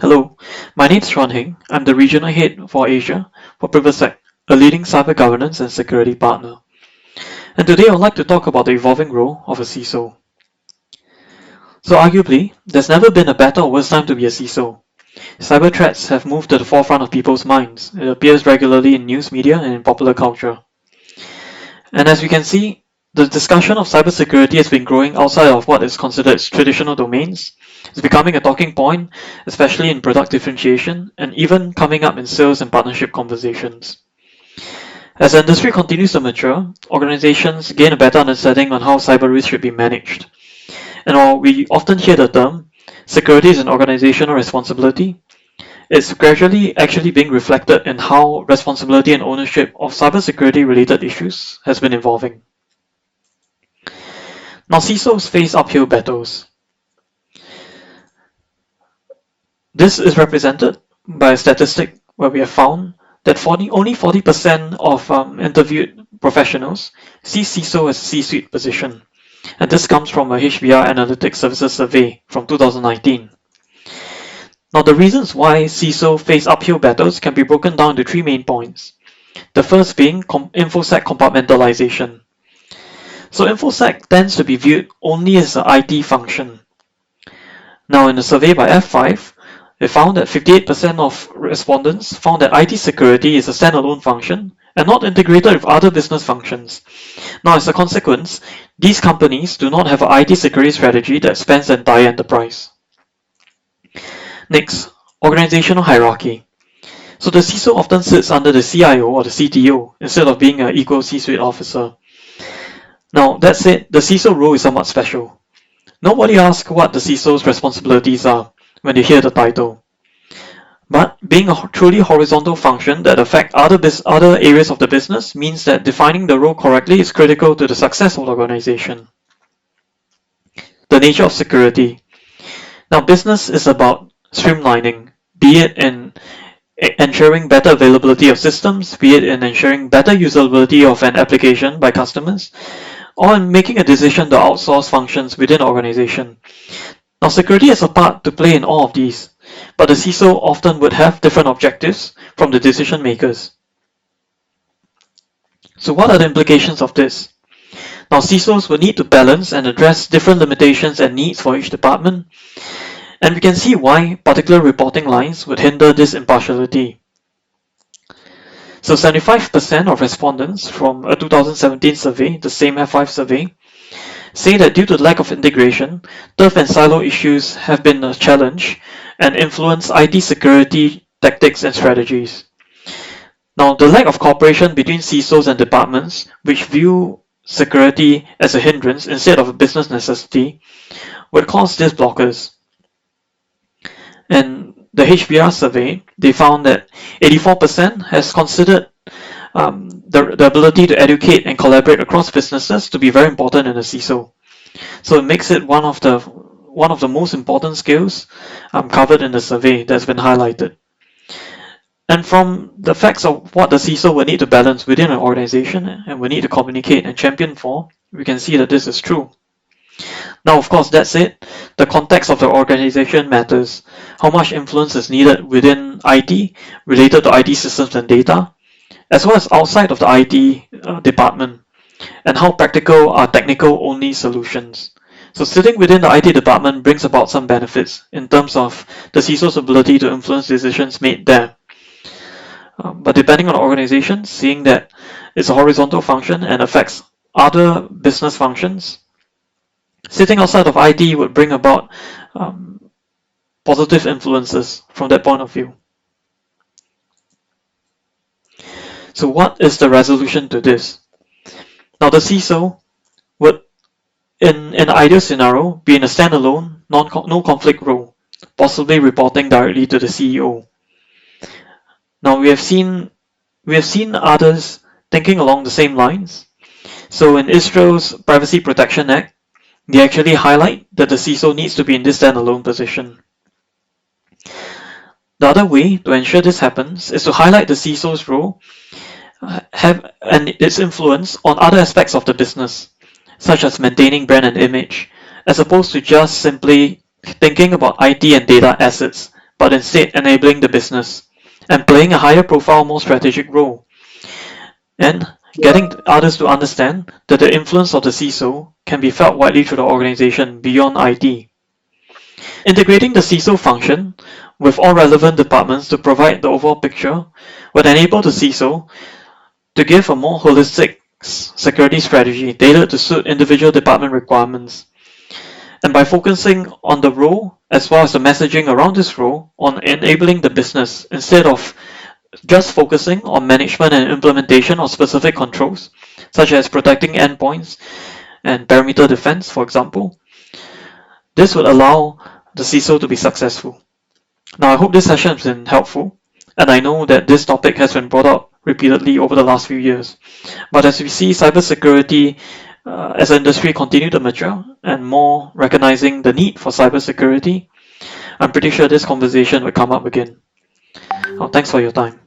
Hello, my name is Quan Heng. I'm the regional head for Asia for Infosec, a leading cyber governance and security partner. And today I'd like to talk about the evolving role of a CISO. So arguably, there's never been a better or worse time to be a CISO. Cyber threats have moved to the forefront of people's minds. It appears regularly in news media and in popular culture. And as we can see, the discussion of cybersecurity has been growing outside of what is considered its traditional domains. It's becoming a talking point, especially in product differentiation, and even coming up in sales and partnership conversations. As the industry continues to mature, organizations gain a better understanding on how cyber risk should be managed. And while we often hear the term, security is an organizational responsibility, it's gradually actually being reflected in how responsibility and ownership of cybersecurity related issues has been evolving. Now CISOs face uphill battles. This is represented by a statistic where we have found that only 40% of interviewed professionals see CISO as a C-suite position. And this comes from a HBR Analytics Services survey from 2019. Now the reasons why CISO face uphill battles can be broken down into three main points. The first being Infosec compartmentalization. So Infosec tends to be viewed only as an IT function. Now in a survey by F5, they found that 58% of respondents found that IT security is a standalone function and not integrated with other business functions. Now as a consequence, these companies do not have an IT security strategy that spans the entire enterprise. Next, organizational hierarchy. So the CISO often sits under the CIO or the CTO instead of being an equal C-suite officer. Now that said, the CISO role is somewhat special. Nobody asks what the CISO's responsibilities are when they hear the title. But being a truly horizontal function that affects other areas of the business means that defining the role correctly is critical to the success of the organization. The nature of security. Now business is about streamlining, be it in ensuring better availability of systems, be it in ensuring better usability of an application by customers, or in making a decision to outsource functions within an organization. Now security has a part to play in all of these, but the CISO often would have different objectives from the decision makers. So what are the implications of this? Now CISOs will need to balance and address different limitations and needs for each department, and we can see why particular reporting lines would hinder this impartiality. So 75% of respondents from a 2017 survey, the same F5 survey, say that due to the lack of integration, turf and silo issues have been a challenge and influence IT security tactics and strategies. Now, the lack of cooperation between CISOs and departments, which view security as a hindrance instead of a business necessity, would cause these blockers. And the HBR survey, they found that 84% has considered the ability to educate and collaborate across businesses to be very important in a CISO. So it makes it one of the most important skills covered in the survey that's been highlighted. And from the facts of what the CISO will need to balance within an organization and will need to communicate and champion for, we can see that this is true. Now, of course, that said, the context of the organization matters. How much influence is needed within IT related to IT systems and data, as well as outside of the IT department, and how practical are technical-only solutions. So sitting within the IT department brings about some benefits in terms of the CISO's ability to influence decisions made there. But depending on the organization, seeing that it's a horizontal function and affects other business functions, sitting outside of IT would bring about positive influences from that point of view. So what is the resolution to this? Now the CISO would, in an ideal scenario, be in a standalone, no conflict role, possibly reporting directly to the CEO. Now we have seen others thinking along the same lines. So in Israel's Privacy Protection Act, they actually highlight that the CISO needs to be in this standalone position. The other way to ensure this happens is to highlight the CISO's role and its influence on other aspects of the business, such as maintaining brand and image, as opposed to just simply thinking about IT and data assets but instead enabling the business and playing a higher profile, more strategic role, and getting others to understand that the influence of the CISO can be felt widely through the organization beyond IT. Integrating the CISO function with all relevant departments to provide the overall picture would enable the CISO to give a more holistic security strategy tailored to suit individual department requirements. And by focusing on the role as well as the messaging around this role on enabling the business instead of just focusing on management and implementation of specific controls, such as protecting endpoints and perimeter defense, for example, this would allow the CISO to be successful. Now, I hope this session has been helpful, and I know that this topic has been brought up repeatedly over the last few years. But as we see cybersecurity as an industry continue to mature and more recognizing the need for cybersecurity, I'm pretty sure this conversation will come up again. Thanks for your time.